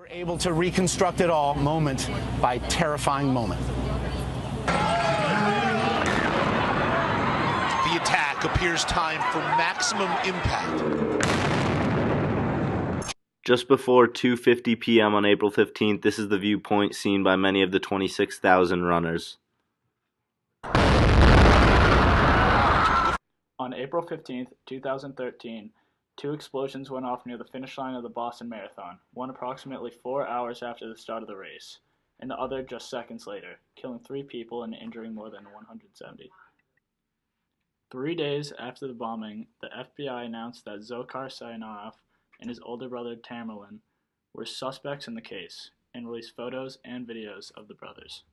We're able to reconstruct it all moment by terrifying moment. The attack appears timed for maximum impact. Just before 2:50 p.m. on April 15th, this is the viewpoint seen by many of the 26,000 runners. On April 15th, 2013, 2 explosions went off near the finish line of the Boston Marathon, one approximately 4 hours after the start of the race, and the other just seconds later, killing 3 people and injuring more than 170. 3 days after the bombing, the FBI announced that Dzhokhar Tsarnaev and his older brother Tamerlan were suspects in the case, and released photos and videos of the brothers.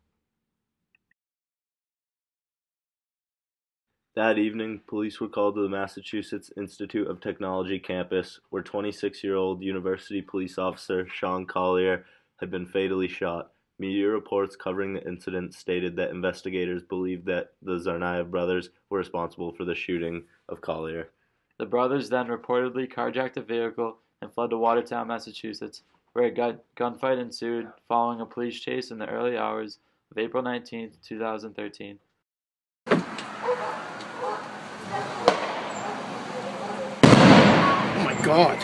That evening, police were called to the Massachusetts Institute of Technology campus, where 26-year-old university police officer Sean Collier had been fatally shot. Media reports covering the incident stated that investigators believed that the Tsarnaev brothers were responsible for the shooting of Collier. The brothers then reportedly carjacked a vehicle and fled to Watertown, Massachusetts, where a gunfight ensued following a police chase in the early hours of April 19, 2013. Oh my God.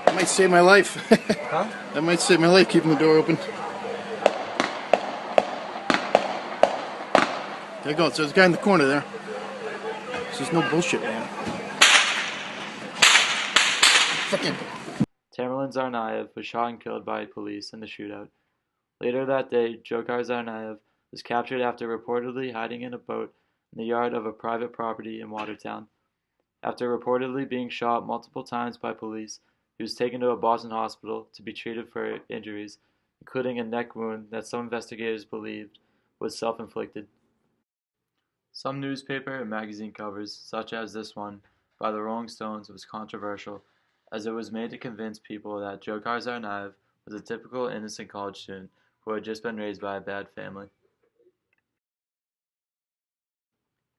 That might save my life. Huh? That might save my life, keeping the door open. There you go. So there's a guy in the corner there. This is no bullshit, man. Fucking. Tamerlan Tsarnaev was shot and killed by police in the shootout. Later that day, Dzhokhar Tsarnaev was captured after reportedly hiding in a boat in the yard of a private property in Watertown. After reportedly being shot multiple times by police, he was taken to a Boston hospital to be treated for injuries, including a neck wound that some investigators believed was self-inflicted. Some newspaper and magazine covers, such as this one by the Rolling Stones, was controversial, as it was made to convince people that Dzhokhar Tsarnaev was a typical innocent college student who had just been raised by a bad family.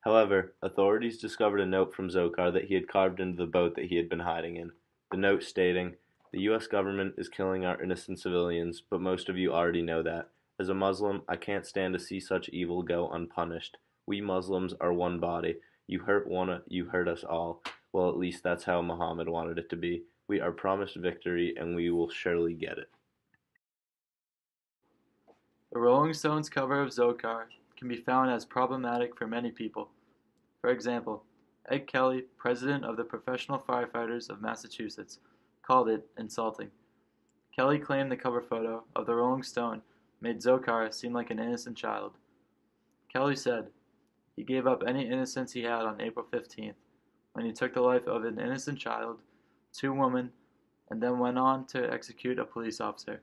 However, authorities discovered a note from Dzhokhar that he had carved into the boat that he had been hiding in. The note stating, "The U.S. government is killing our innocent civilians, but most of you already know that. As a Muslim, I can't stand to see such evil go unpunished. We Muslims are one body. You hurt one, you hurt us all. Well, at least that's how Muhammad wanted it to be. We are promised victory, and we will surely get it." The Rolling Stones cover of Dzhokhar can be found as problematic for many people. For example, Ed Kelly, president of the Professional Firefighters of Massachusetts, called it insulting. Kelly claimed the cover photo of the Rolling Stone made Dzhokhar seem like an innocent child. Kelly said, "He gave up any innocence he had on April 15th, when he took the life of an innocent child, 2 women, and then went on to execute a police officer."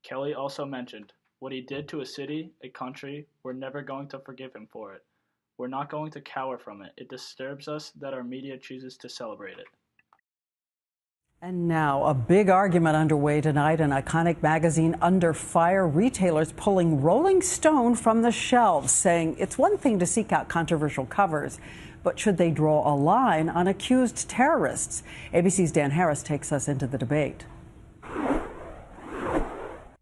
Kelly also mentioned, "What he did to a city, a country, we're never going to forgive him for it. We're not going to cower from it. It disturbs us that our media chooses to celebrate it." And now, a big argument underway tonight. An iconic magazine under fire. Retailers pulling Rolling Stone from the shelves, saying it's one thing to seek out controversial covers, but should they draw a line on accused terrorists? ABC's Dan Harris takes us into the debate.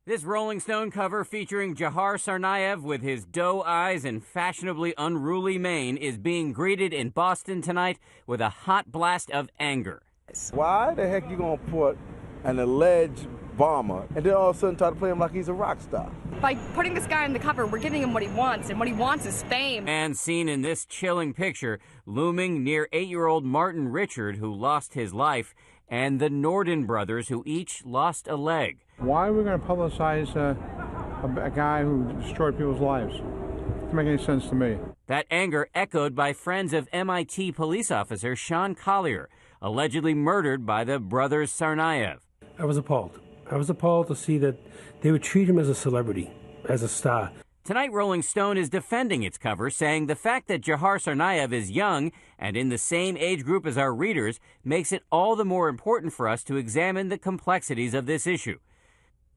This Rolling Stone cover featuring Dzhokhar Tsarnaev with his doe eyes and fashionably unruly mane is being greeted in Boston tonight with a hot blast of anger. Why the heck you gonna put an alleged bomber and then all of a sudden try to play him like he's a rock star? By putting this guy on the cover, we're giving him what he wants, and what he wants is fame. And seen in this chilling picture, looming near 8-year-old Martin Richard, who lost his life, and the Norden brothers, who each lost a leg. Why are we going to publicize a guy who destroyed people's lives? It doesn't make any sense to me. That anger echoed by friends of MIT police officer Sean Collier, allegedly murdered by the brothers Tsarnaev. I was appalled. I was appalled to see that they would treat him as a celebrity, as a star. Tonight, Rolling Stone is defending its cover, saying the fact that Jahar Tsarnaev is young and in the same age group as our readers makes it all the more important for us to examine the complexities of this issue.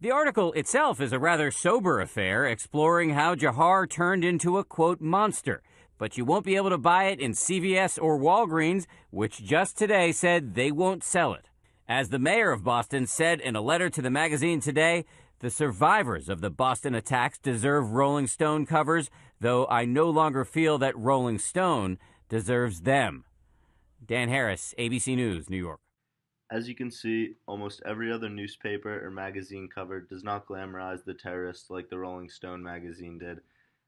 The article itself is a rather sober affair, exploring how Jahar turned into a, quote, monster. But you won't be able to buy it in CVS or Walgreens, which just today said they won't sell it. As the mayor of Boston said in a letter to the magazine today, the survivors of the Boston attacks deserve Rolling Stone covers, though I no longer feel that Rolling Stone deserves them. Dan Harris, ABC News, New York. As you can see, almost every other newspaper or magazine cover does not glamorize the terrorists like the Rolling Stone magazine did.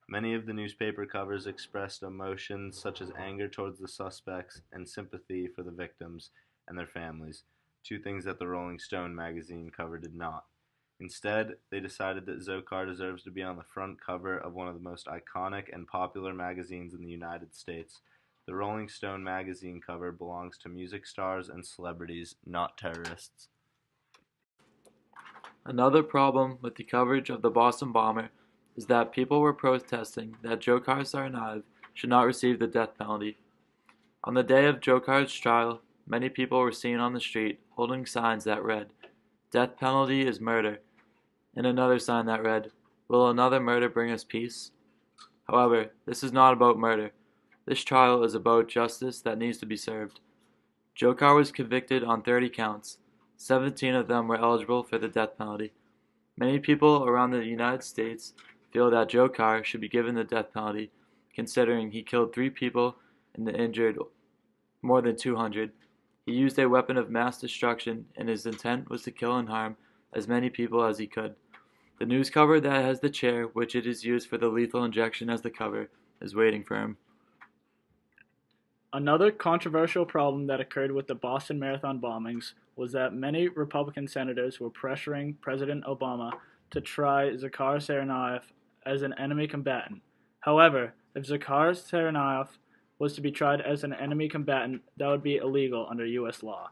Many of the newspaper covers expressed emotions such as anger towards the suspects and sympathy for the victims and their families, two things that the Rolling Stone magazine cover did not. Instead, they decided that Dzhokhar deserves to be on the front cover of one of the most iconic and popular magazines in the United States. The Rolling Stone magazine cover belongs to music stars and celebrities, not terrorists. Another problem with the coverage of the Boston bomber is that people were protesting that Dzhokhar Tsarnaev should not receive the death penalty. On the day of Dzhokhar's trial, many people were seen on the street holding signs that read, "Death penalty is murder," and another sign that read, "Will another murder bring us peace?" However, this is not about murder. This trial is about justice that needs to be served. Dzhokhar was convicted on 30 counts. 17 of them were eligible for the death penalty. Many people around the United States feel that Dzhokhar should be given the death penalty, considering he killed 3 people and injured more than 200. He used a weapon of mass destruction, and his intent was to kill and harm as many people as he could. The news cover that has the chair, which it is used for the lethal injection as the cover, is waiting for him. Another controversial problem that occurred with the Boston Marathon bombings was that many Republican senators were pressuring President Obama to try Dzhokhar Tsarnaev as an enemy combatant. However, if Dzhokhar Tsarnaev was to be tried as an enemy combatant, that would be illegal under U.S. law.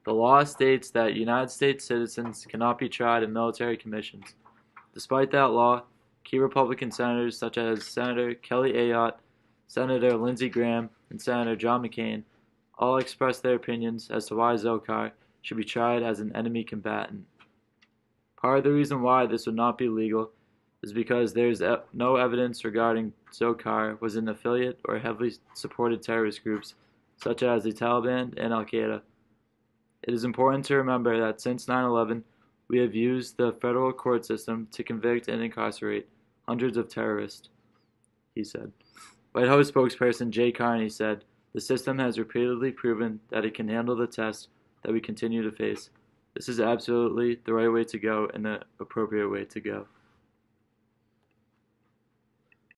The law states that United States citizens cannot be tried in military commissions. Despite that law, key Republican senators such as Senator Kelly Ayotte, Senator Lindsey Graham, and Senator John McCain all expressed their opinions as to why Dzhokhar should be tried as an enemy combatant. Part of the reason why this would not be legal is because there is no evidence regarding Dzhokhar was an affiliate or heavily supported terrorist groups such as the Taliban and Al-Qaeda. It is important to remember that since 9/11, we have used the federal court system to convict and incarcerate hundreds of terrorists, he said. White House spokesperson Jay Carney said, "The system has repeatedly proven that it can handle the test that we continue to face. This is absolutely the right way to go and the appropriate way to go."